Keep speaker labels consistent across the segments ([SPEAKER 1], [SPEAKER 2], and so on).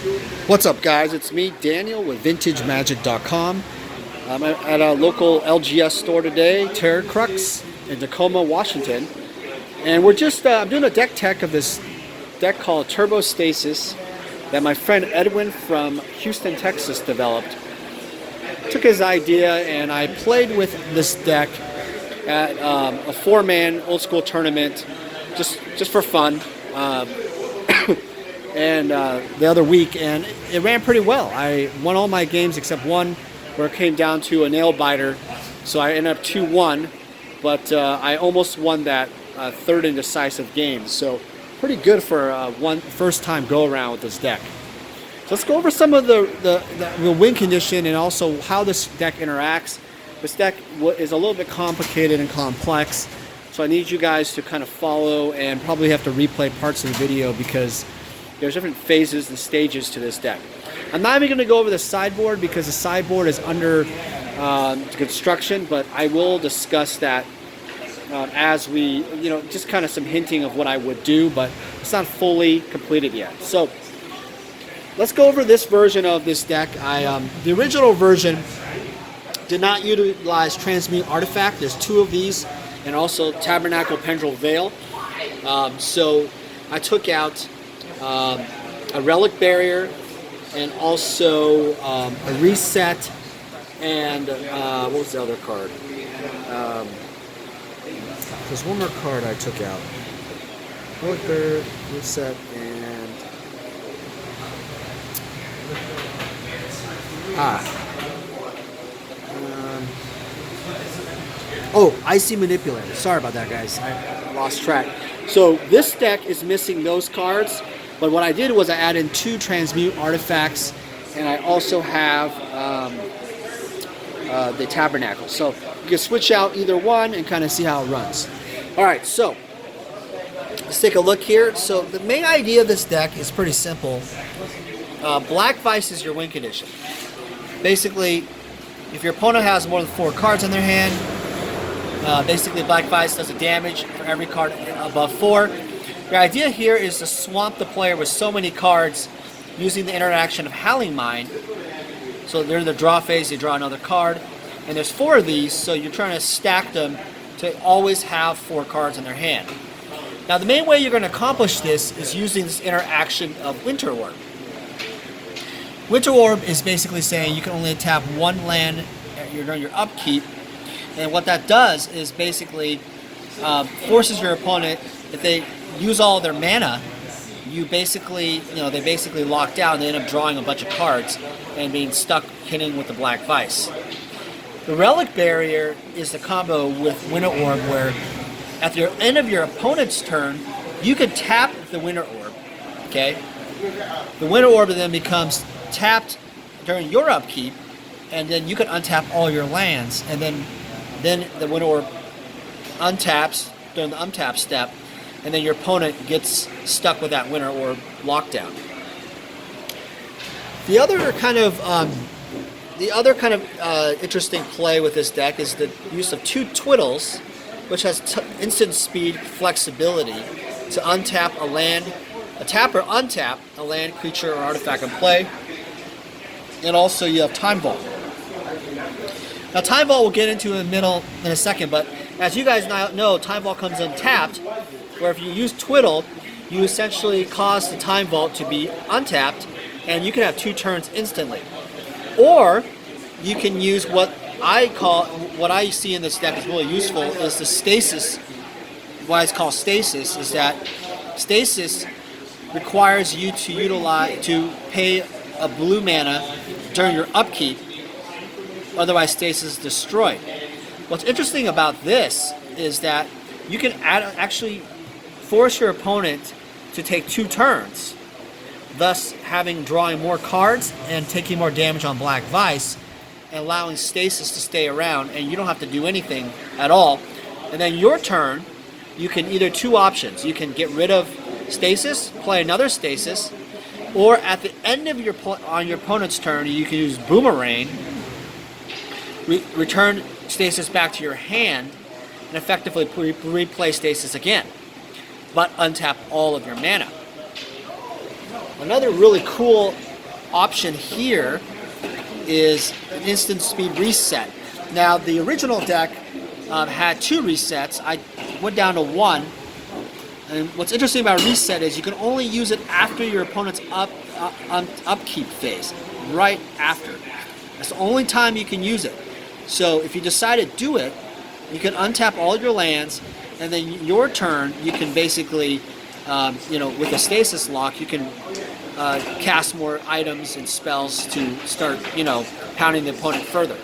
[SPEAKER 1] What's up, guys? It's me, Daniel, with VintageMagic.com. I'm at a local LGS store today, Terror Crux, in Tacoma, Washington. And we're just, I'm doing a deck tech of this deck called Turbo Stasis that my friend Edwin from Houston, Texas developed. Took his idea and I played with this deck at a 4-man old school tournament just for fun. And the other week, and it ran pretty well. I won all my games except one where it came down to a nail biter, so I ended up 2-1, but I almost won that third and decisive game, so pretty good for one first time go around with this deck. So let's go over some of the win condition and also how this deck interacts. This deck is a little bit complicated and complex, so I need you guys to kind of follow and probably have to replay parts of the video because there's different phases and stages to this deck. I'm not even going to go over the sideboard because the sideboard is under construction, but I will discuss that as we, just kind of some hinting of what I would do, but it's not fully completed yet. So let's go over this version of this deck. The original version did not utilize Transmute artifact. There's 2 of these, and also Tabernacle Pendrel Veil. So I took out a relic barrier and also a reset and what was the other card? There's one more card I took out. Relic barrier, reset, and Icy Manipulator. Sorry about that, guys. I lost track. So this deck is missing those cards. But what I did was I added 2 Transmute artifacts, and I also have the Tabernacle. So you can switch out either one and kind of see how it runs. All right, so let's take a look here. So the main idea of this deck is pretty simple. Black Vice is your win condition. Basically, if your opponent has more than 4 cards in their hand, basically Black Vice does a damage for every card above 4. The idea here is to swamp the player with so many cards using the interaction of Howling Mine. So they're in the draw phase, they draw another card, and there's 4 of these, so you're trying to stack them to always have 4 cards in their hand. Now the main way you're going to accomplish this is using this interaction of Winter Orb. Winter Orb is basically saying you can only tap 1 land during your upkeep, and what that does is basically forces your opponent, if they use all their mana, you basically, they basically lock down. They end up drawing a bunch of cards and being stuck hitting with the Black Vice. The Relic Barrier is the combo with Winter Orb, where at the end of your opponent's turn, you can tap the Winter Orb. Okay, the Winter Orb then becomes tapped during your upkeep, and then you can untap all your lands, and then the Winter Orb untaps during the untap step, and then your opponent gets stuck with that Winter Orb lockdown. The other kind of interesting play with this deck is the use of 2 Twiddles, which has instant speed flexibility to untap a land, tap or untap a land, creature, or artifact in play. And also you have Time Vault. Now Time Vault we'll get into in a second, but as you guys now know, Time Vault comes untapped, where if you use Twiddle, you essentially cause the Time Vault to be untapped, and you can have 2 turns instantly. Or you can use what I see in this deck is really useful is the Stasis. Why it's called Stasis is that Stasis requires you to pay a blue mana during your upkeep, otherwise Stasis is destroyed. What's interesting about this is that you can actually force your opponent to take 2 turns, thus drawing more cards and taking more damage on Black Vice, and allowing Stasis to stay around, and you don't have to do anything at all. And then your turn, you can either 2 options. You can get rid of Stasis, play another Stasis, or at the end of your opponent's turn, you can use Boomerang, return Stasis back to your hand, and effectively replay Stasis again, but untap all of your mana. Another really cool option here is an instant speed reset. Now the original deck had 2 resets. I went down to 1. And what's interesting about reset is you can only use it after your opponent's upkeep phase, right after. That's the only time you can use it. So if you decide to do it, you can untap all your lands, and then your turn you can basically, with a stasis lock, you can cast more items and spells to start, pounding the opponent further.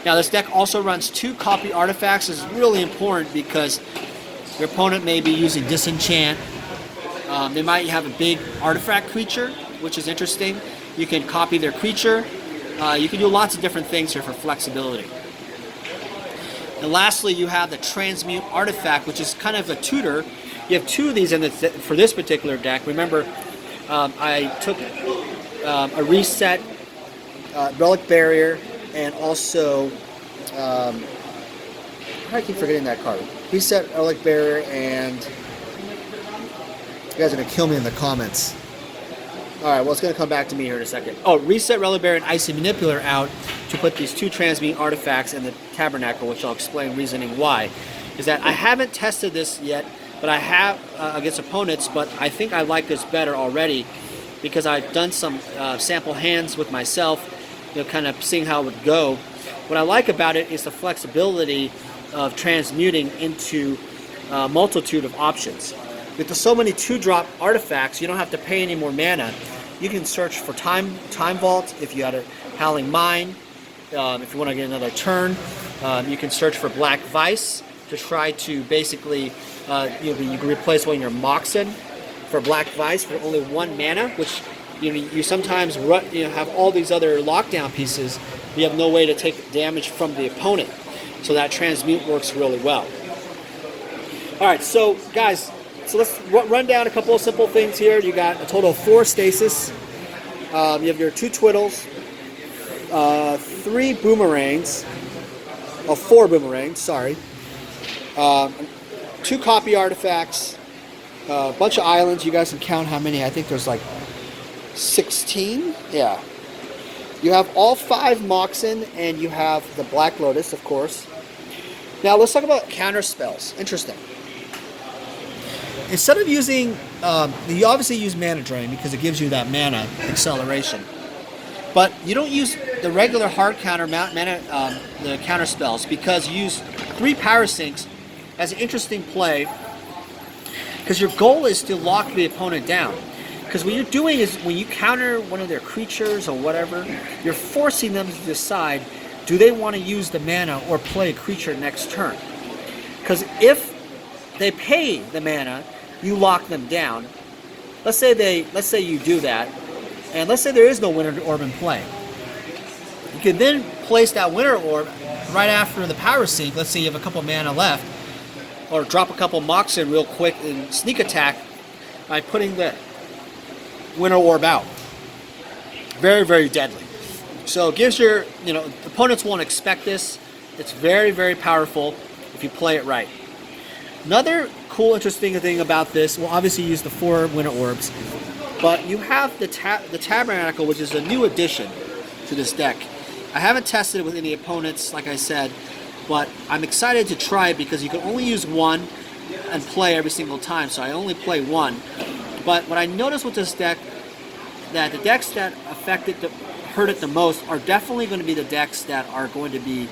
[SPEAKER 1] Now this deck also runs 2 copy artifacts. This is really important because your opponent may be using disenchant. They might have a big artifact creature, which is interesting. You can copy their creature. You can do lots of different things here for flexibility. And lastly, you have the Transmute artifact, which is kind of a tutor. You have 2 of these for this particular deck. Remember, I took a reset, relic barrier, and also I keep forgetting that card. Reset, relic barrier, and you guys are gonna kill me in the comments. All right, well, it's going to come back to me here in a second. Oh, reset Relic Bearer and Icy Manipulator out to put these 2 Transmute artifacts in the Tabernacle, which I'll explain reasoning why. Is that I haven't tested this yet, but I have against opponents, but I think I like this better already because I've done some sample hands with myself, kind of seeing how it would go. What I like about it is the flexibility of transmuting into a multitude of options. With so many 2-drop artifacts, you don't have to pay any more mana. You can search for Time Vault if you had a Howling Mine. If you want to get another turn, you can search for Black Vice to try to basically, you can replace one of your Moxen for Black Vice for only 1 mana, which you sometimes have all these other lockdown pieces. You have no way to take damage from the opponent. So that Transmute works really well. All right, so guys, so let's run down a couple of simple things here. You got a total of 4 stasis. You have your 2 twiddles, 3 boomerangs, 4 boomerangs, sorry. 2 copy artifacts, a bunch of islands. You guys can count how many. I think there's like 16. Yeah. You have all 5 Moxen, and you have the Black Lotus, of course. Now let's talk about counter spells. Interesting. Instead of using, you obviously use Mana Drain because it gives you that mana acceleration. But you don't use the regular hard counter the counter spells because you use 3 Power Sinks as an interesting play because your goal is to lock the opponent down. Because what you're doing is when you counter one of their creatures or whatever, you're forcing them to decide, do they want to use the mana or play a creature next turn? Because if they pay the mana, you lock them down. Let's say you do that, and let's say there is no Winter Orb in play. You can then place that Winter Orb right after the Power Sink. Let's say you have a couple mana left, or drop a couple Moxen real quick and sneak attack by putting the Winter Orb out. Very, very deadly. So it gives your, opponents won't expect this. It's very, very powerful if you play it right. Another cool, interesting thing about this, well, obviously you use the 4 Winter Orbs, but you have the Tabernacle, which is a new addition to this deck. I haven't tested it with any opponents, like I said, but I'm excited to try it because you can only use 1 and play every single time, so I only play 1. But what I noticed with this deck, that the decks that hurt it the most are definitely going to be the decks that are going to be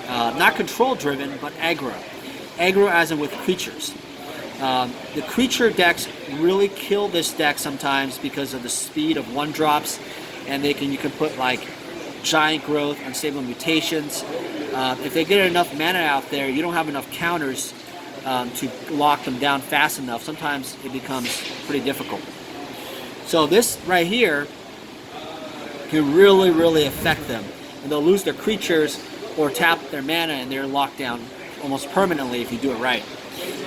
[SPEAKER 1] not control driven, but aggro. Aggro as in with creatures. The creature decks really kill this deck sometimes because of the speed of 1-drops, and you can put like Giant Growth, Unstable Mutations. If they get enough mana out there, you don't have enough counters to lock them down fast enough. Sometimes it becomes pretty difficult. So this right here can really, really affect them, and they'll lose their creatures or tap their mana, and they're locked down almost permanently if you do it right.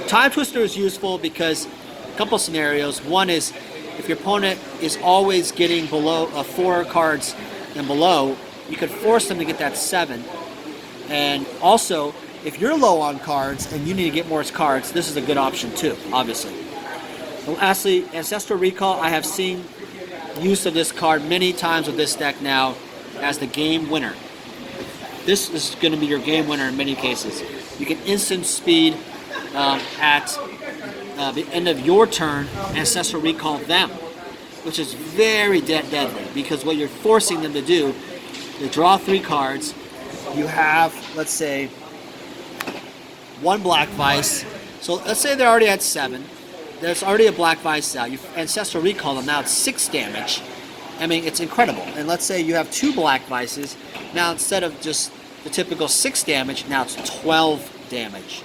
[SPEAKER 1] Time Twister is useful because a couple scenarios. One is if your opponent is always getting below 4 cards and below, you could force them to get that 7. And also, if you're low on cards and you need to get more cards, this is a good option too, obviously. And lastly, Ancestral Recall, I have seen use of this card many times with this deck now as the game winner. This is going to be your game winner in many cases. You can instant speed at the end of your turn, Ancestral Recall them, which is very deadly, because what you're forcing them to do, they draw 3 cards, you have, let's say, 1 Black Vice, so let's say they're already at 7, there's already a Black Vice out, you Ancestral Recall them, now it's 6 damage, I mean, it's incredible. And let's say you have 2 Black Vices, now instead of just the typical 6 damage, now it's 12 damage.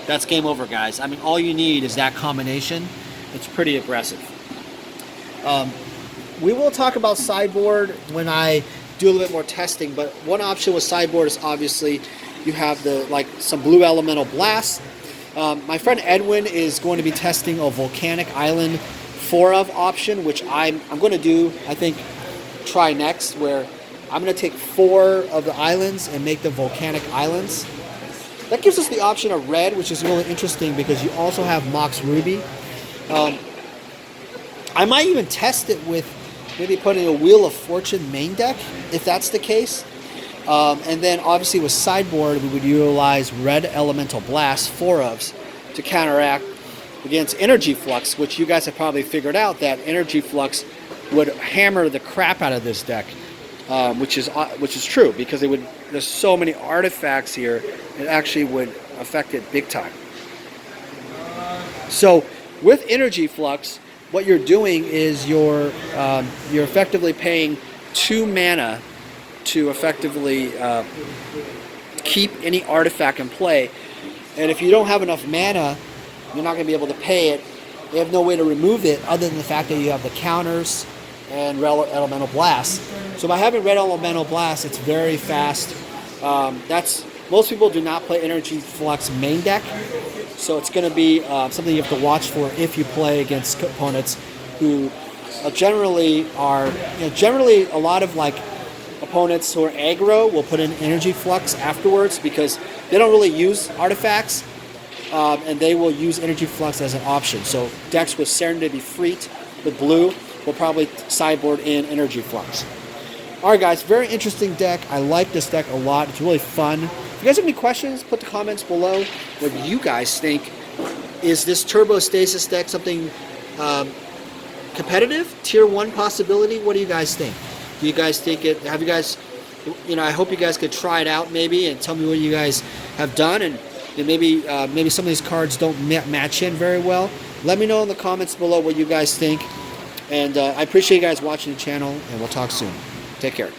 [SPEAKER 1] That's game over, guys. I mean, all you need is that combination. It's pretty aggressive. We will talk about sideboard when I do a little bit more testing, but one option with sideboard is obviously you have some blue elemental blast. My friend Edwin is going to be testing a Volcanic Island 4-of option, which I'm going to do, I think, try next, where I'm going to take 4 of the islands and make them Volcanic Islands. That gives us the option of red, which is really interesting because you also have Mox Ruby. I might even test it with maybe putting a Wheel of Fortune main deck, if that's the case. And then obviously with sideboard, we would utilize red Elemental Blast 4-ofs to counteract against Energy Flux, which you guys have probably figured out that Energy Flux would hammer the crap out of this deck. Which is true, because there's so many artifacts here, it actually would affect it big time. So with Energy Flux, what you're doing is you're effectively paying 2 mana to effectively keep any artifact in play, and if you don't have enough mana, you're not going to be able to pay it. You have no way to remove it other than the fact that you have the counters and Red Elemental Blast. So by having Red Elemental Blast, it's very fast. Most people do not play Energy Flux main deck, so it's going to be something you have to watch for if you play against opponents who generally are, generally a lot of opponents who are aggro will put in Energy Flux afterwards because they don't really use artifacts, and they will use Energy Flux as an option. So decks with Serendipity Freet with blue will probably sideboard in Energy Flux. Alright guys, very interesting deck. I like this deck a lot. It's really fun. If you guys have any questions, put the comments below. What do you guys think? Is this Turbo Stasis deck something competitive? Tier 1 possibility? What do you guys think? Do you guys think it? Have you guys, I hope you guys could try it out maybe and tell me what you guys have done, and maybe some of these cards don't match in very well. Let me know in the comments below what you guys think. And I appreciate you guys watching the channel, and we'll talk soon. Take care.